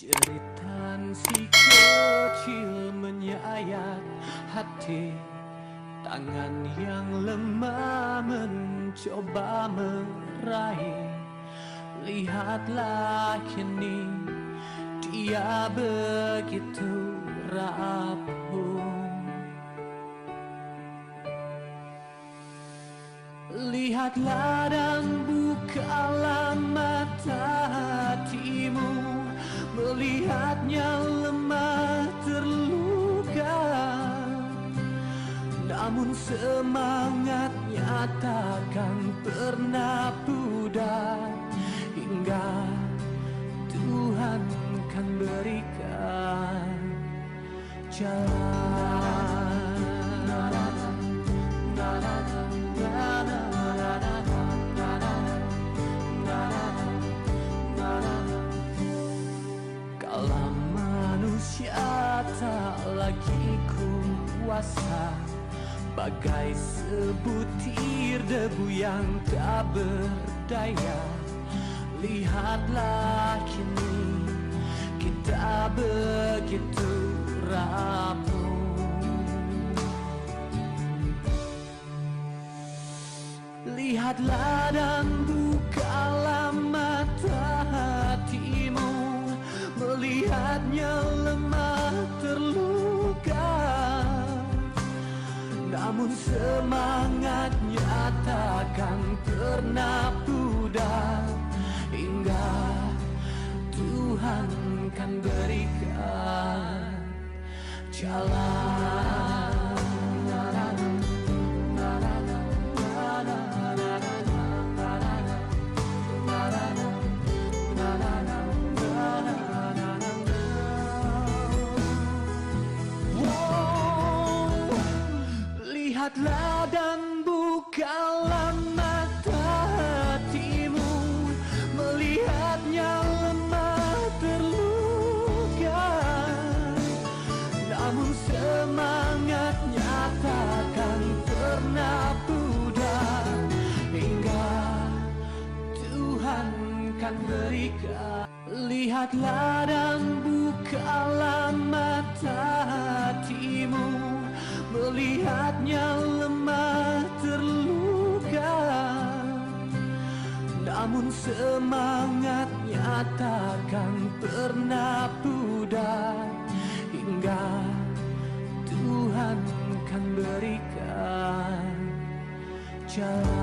Jeritan si kecil menyayat hati, tangan yang lemah mencoba meraih. Lihatlah kini dia begitu rapuh. Lihatlah dan bukalah mata hatimu, melihatnya lemah terluka, namun semangatnya takkan pernah pudar hingga Tuhan kan berikan jalan. Kalau manusia tak lagi kuasa, bagai sebutir debu yang tak berdaya. Lihatlah kini kita begitu rapuh. Lihatlah dan bukalah mata hatimu, melihatnya lemah terluka, namun semangatnya takkan pernah pudar hingga Tuhan kan berikan jalan. Lihatlah dan bukalah mata hatimu, melihatnya lemah terluka, namun semangatnya takkan pernah pudar hingga Tuhan kan berikan. Lihatlah dan bukalah mata hatimu, melihatnya lemah terluka, namun semangatnya takkan pernah pudar hingga Tuhan kan berikan jalan.